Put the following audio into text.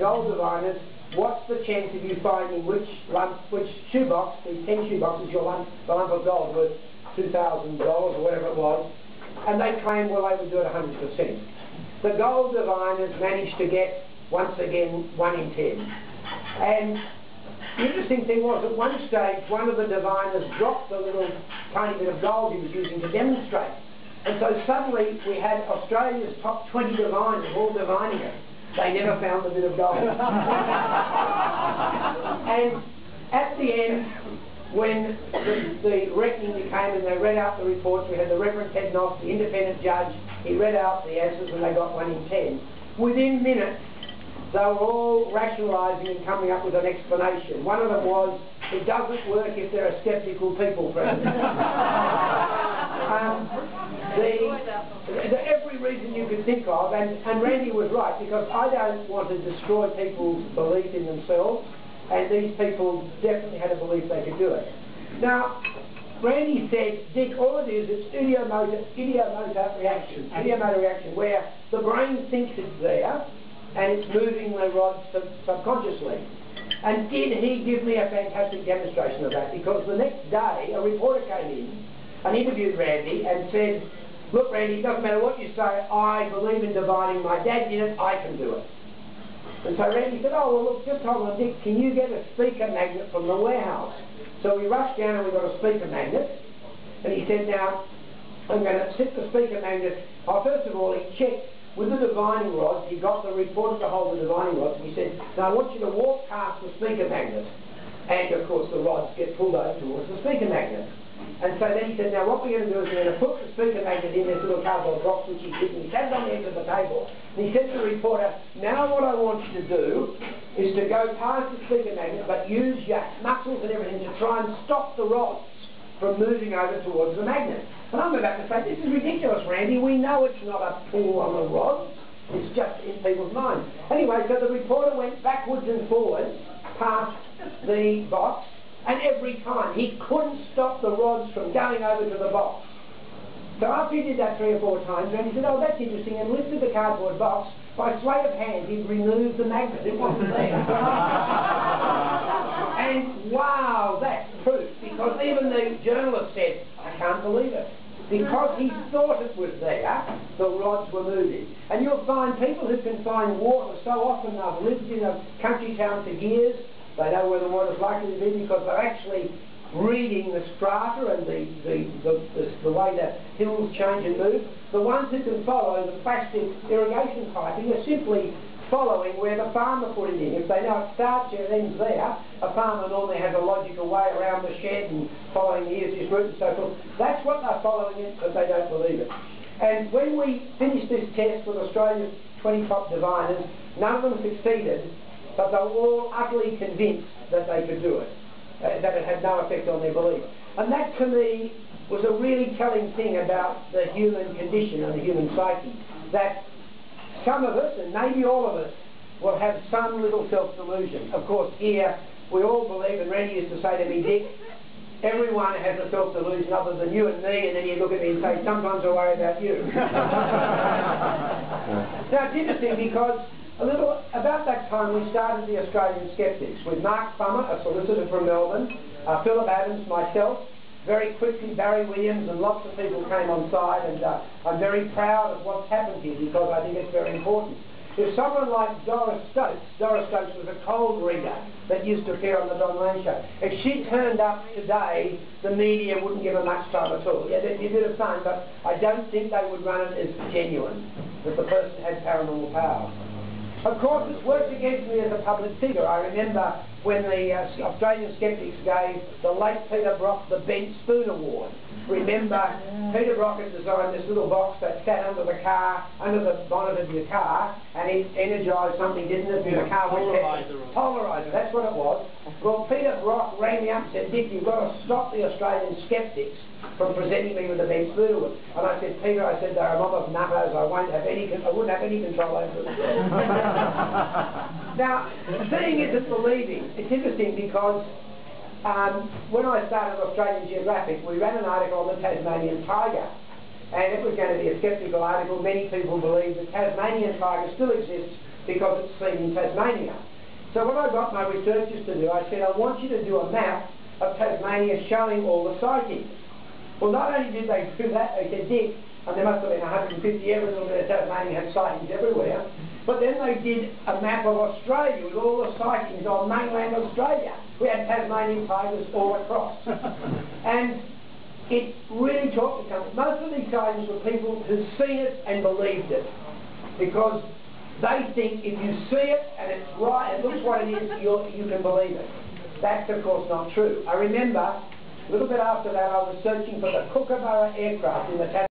Gold diviners, what's the chance of you finding which shoebox, the 10 shoeboxes, the lump of gold worth $2,000 or whatever it was, and they claimed, well, they would do it 100%. The gold diviners managed to get, once again, 1 in 10. And the interesting thing was, at one stage, one of the diviners dropped the little tiny bit of gold he was using to demonstrate. And so suddenly we had Australia's top 20 diviners all divining it. They never found the bit of gold. And at the end, when the reckoning became and they read out the reports, we had the Reverend Ted Knox, the independent judge, he read out the answers and they got 1 in 10. Within minutes, they were all rationalising and coming up with an explanation. One of them was, it doesn't work if there are sceptical people present. Every reason you could think of, and Randy was right, because I don't want to destroy people's belief in themselves, and these people definitely had a belief they could do it. Now, Randy said, Dick, all it is idiomotor reaction, where the brain thinks it's there, and it's moving the rods subconsciously. And did he give me a fantastic demonstration of that? Because the next day, a reporter came in and interviewed Randy and said, look, Randy, it doesn't matter what you say, I believe in divining. My dad did it, I can do it. And so Randy said, oh, well, look, just hold on, Dick, can you get a speaker magnet from the warehouse? So we rushed down and we got a speaker magnet. And he said, now, I'm going to set the speaker magnet. Oh, first of all, he checked with the divining rods. He got the reporter to hold the divining rods. And he said, now I want you to walk past the speaker magnet. And, of course, the rods get pulled over towards the speaker magnet. And so then he said, now what we're going to do is we're going to put the speaker magnet in this little cardboard box which he did, and he sat it on the edge of the table. And he said to the reporter, now what I want you to do is to go past the speaker magnet, but use your muscles and everything to try and stop the rods from moving over towards the magnet. And I'm about to say, this is ridiculous, Randy. We know it's not a pull on the rods. It's just in people's minds. Anyway, so the reporter went backwards and forwards past the box, and every time he couldn't stop the rods from going over to the box. So after he did that 3 or 4 times, Randy said, oh, that's interesting, and lifted the cardboard box. By sleight of hand, he'd removed the magnet. It wasn't there. And wow, that's proof, because even the journalist said, I can't believe it. Because he thought it was there, the rods were moving. And you'll find people who can find water so often, they've lived in a country town for years, they know where the water's likely to be because they're actually reading the strata and the way the hills change and move. The ones who can follow the plastic irrigation piping are simply following where the farmer put it in. If they know it starts here and ends there, a farmer normally has a logical way around the shed and following the easiest route and so forth. That's what they're following it because they don't believe it. And when we finished this test with Australia's 20 top diviners, none of them succeeded, but they were all utterly convinced that they could do it, that it had no effect on their belief. And that, to me, was a really telling thing about the human condition and the human psyche, that some of us, and maybe all of us, will have some little self-delusion. Of course, here, we all believe, and Randy used to say to me, Dick, everyone has a self-delusion other than you and me, and then he'd look at me and say, sometimes I worry about you. Now, it's interesting because about that time we started the Australian Skeptics with Mark Plummer, a solicitor from Melbourne, Philip Adams, myself. Very quickly Barry Williams and lots of people came on side, and I'm very proud of what's happened here because I think it's very important. If someone like Doris Stokes was a cold reader that used to appear on the Don Lane show, if she turned up today, the media wouldn't give her much time at all. Yeah, there'd be a bit of fun, but I don't think they would run it as genuine, that the person had paranormal power. Of course, it's worked against me as a public figure. I remember when the Australian Skeptics gave the late Peter Brock the Bent Spoon Award. Remember, Peter Brock had designed this little box that sat under the car, under the bonnet of your car, and it energised something, didn't it? Yeah, the car was polarizer, that's what it was. Well, Peter Brock rang me up and said, Dick, you've got to stop the Australian Skeptics from presenting me with the Bent Spoon Award. And I said, Peter, they're a mob of nutters, I wouldn't have any control over them. Now, seeing isn't believing. It's interesting because when I started Australian Geographic, we ran an article on the Tasmanian tiger. And it was going to be a sceptical article. Many people believe the Tasmanian tiger still exists because it's seen in Tasmania. So what I got my researchers to do, I said, I want you to do a map of Tasmania showing all the sightings. Well, not only did they do that, they said, Dick, and there must have been 150 evidence that Tasmania had sightings everywhere, but then they did a map of Australia with all the sightings on mainland Australia. We had Tasmanian tigers all across. And it really taught me something. Most of these sightings were people who'd seen it and believed it, because they think if you see it and it's right, it looks what it is, you can believe it. That's of course not true. I remember, a little bit after that, I was searching for the Kookaburra aircraft in the